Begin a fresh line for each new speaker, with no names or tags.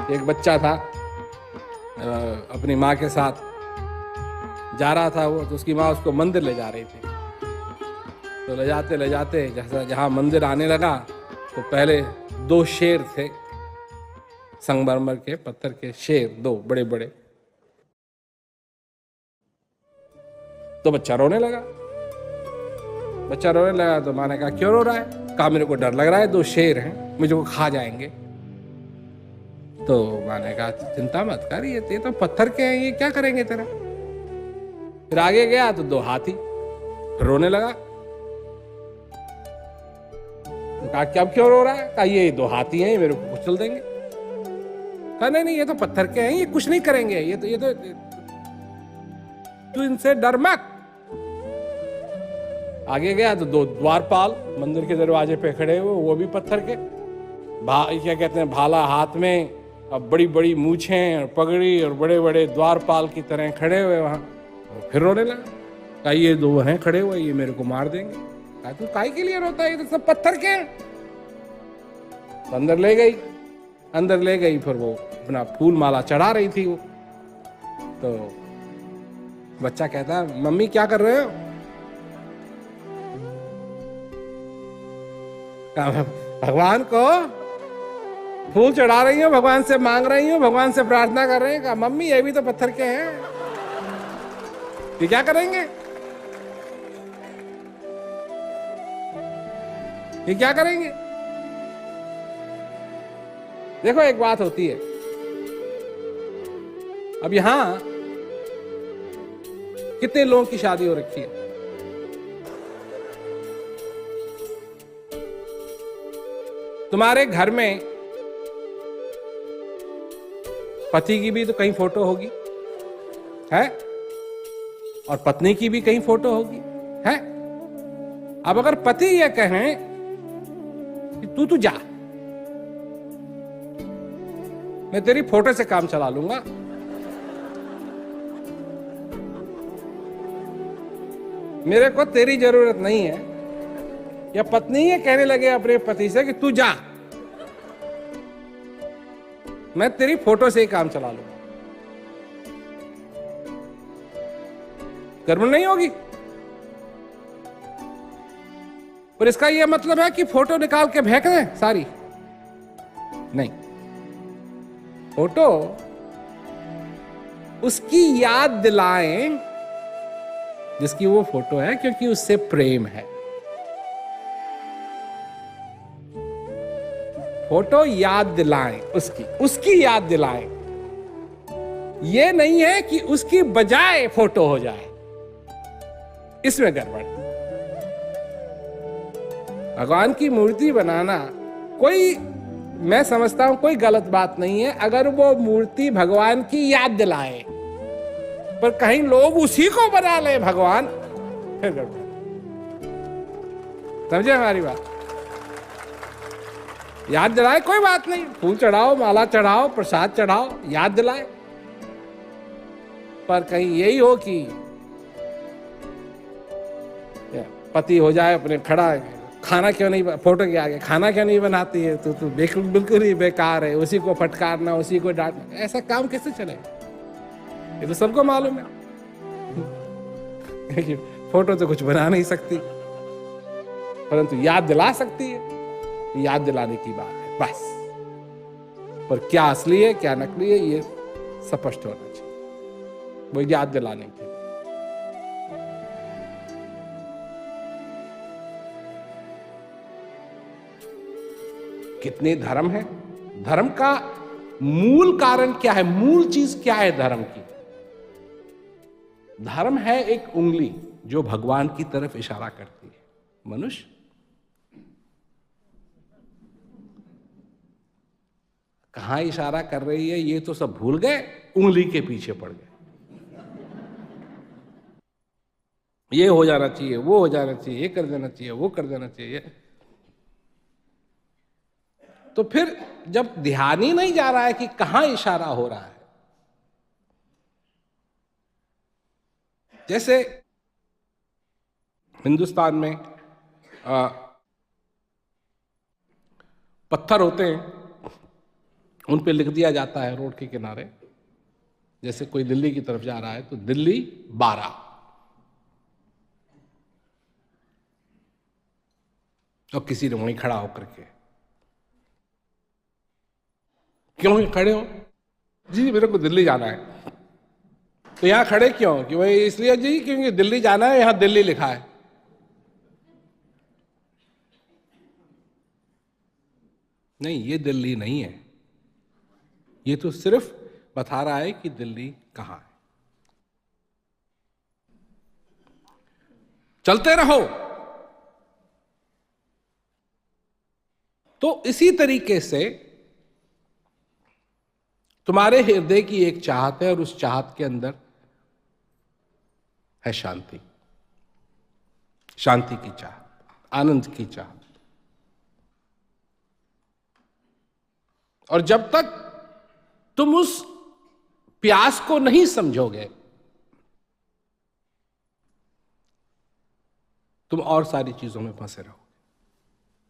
एक बच्चा था अपनी माँ के साथ जा रहा था वो, तो उसकी माँ उसको मंदिर ले जा रही थी। तो ले जाते जैसा जहाँ मंदिर आने लगा तो पहले दो शेर थे, संगमरमर के पत्थर के शेर, दो बड़े बड़े। तो बच्चा रोने लगा। तो माँ ने कहा क्यों रो रहा है? कहा मेरे को डर लग रहा है, दो शेर हैं, मुझे को खा जाएंगे। तो माँ ने कहा चिंता मत कर, ये तो पत्थर के हैं, ये क्या करेंगे तेरा। फिर आगे गया तो दो हाथी, फिर रोने लगा। कहा क्या क्यों रो रहा है? कहा ये दो हाथी हैं, ये मेरे को कुचल देंगे। कहा नहीं ये तो पत्थर के हैं, ये कुछ नहीं करेंगे, ये तो तू इनसे डर मत। आगे गया तो दो द्वारपाल मंदिर के दरवाजे पे खड़े हुए, वो भी पत्थर के, क्या कहते हैं, भाला हाथ में, अब बड़ी बड़ी मूछें और पगड़ी और बड़े बड़े द्वारपाल की तरह खड़े हुए वहां। फिर रोने लगा। कहा ये दो हैं खड़े हुए, ये मेरे को मार देंगे। कहा तू काहे के लिए रोता है, ये तो सब पत्थर के हैं। तो अंदर ले गई। फिर वो अपना फूल माला चढ़ा रही थी वो। तो बच्चा कहता है मम्मी क्या कर रहे हो? भगवान को फूल चढ़ा रही हूँ, भगवान से मांग रही हूँ, भगवान से प्रार्थना कर रहे हैं। कहा मम्मी ये भी तो पत्थर के हैं, ये क्या करेंगे, ये क्या करेंगे? देखो एक बात होती है, अब यहां कितने लोगों की शादी हो रखी है? तुम्हारे घर में पति की भी तो कहीं फोटो होगी है, और पत्नी की भी कहीं फोटो होगी है। अब अगर पति ये कहें कि तू जा, मैं तेरी फोटो से काम चला लूंगा, मेरे को तेरी जरूरत नहीं है, या पत्नी ये कहने लगे अपने पति से कि तू जा, मैं तेरी फोटो से ही काम चला लूंगा, गर्म नहीं होगी। पर इसका यह मतलब है कि फोटो निकाल के फेंक दें सारी? नहीं, फोटो उसकी याद दिलाएं जिसकी वो फोटो है, क्योंकि उससे प्रेम है। फोटो याद दिलाएं, उसकी याद दिलाएं। ये नहीं है कि उसकी बजाय फोटो हो जाए, इसमें गड़बड़। भगवान की मूर्ति बनाना कोई, मैं समझता हूं कोई गलत बात नहीं है, अगर वो मूर्ति भगवान की याद दिलाए। पर कहीं लोग उसी को बना ले भगवान, फिर गड़बड़। समझे हमारी बात? याद दिलाए कोई बात नहीं, फूल चढ़ाओ, माला चढ़ाओ, प्रसाद चढ़ाओ, याद दिलाए। पर कहीं यही हो कि पति हो जाए अपने खड़ा, खाना क्यों नहीं, फोटो के आगे खाना क्यों नहीं बनाती है, तो बिल्कुल ही बेकार है, उसी को फटकारना, उसी को डांटना, ऐसा काम कैसे चले? ये तो सबको मालूम है कि फोटो तो कुछ बना नहीं सकती, परंतु याद दिला सकती है। याद दिलाने की बात है बस। पर क्या असली है क्या नकली है, ये स्पष्ट होना चाहिए। वो याद दिलाने के लिए। कितने धर्म है? धर्म का मूल कारण क्या है? मूल चीज क्या है धर्म की? धर्म है एक उंगली जो भगवान की तरफ इशारा करती है। मनुष्य कहां इशारा कर रही है ये तो सब भूल गए, उंगली के पीछे पड़ गए। ये हो जाना चाहिए, वो हो जाना चाहिए, ये कर देना चाहिए, वो कर देना चाहिए। तो फिर जब ध्यान ही नहीं जा रहा है कि कहां इशारा हो रहा है, जैसे हिंदुस्तान में पत्थर होते हैं, उन पे लिख दिया जाता है रोड के किनारे, जैसे कोई दिल्ली की तरफ जा रहा है तो दिल्ली 12। और किसी ने वहीं खड़ा होकर के, क्यों खड़े हो? जी मेरे को दिल्ली जाना है। तो यहां खड़े क्यों? कि भाई इसलिए जी क्योंकि दिल्ली जाना है, यहां दिल्ली लिखा है। नहीं, ये दिल्ली नहीं है, ये तो सिर्फ बता रहा है कि दिल्ली कहां है। चलते रहो। तो इसी तरीके से तुम्हारे हृदय की एक चाहत है और उस चाहत के अंदर है शांति, शांति की चाहत, आनंद की चाहत। और जब तक तुम उस प्यास को नहीं समझोगे, तुम और सारी चीजों में फंसे रहोगे।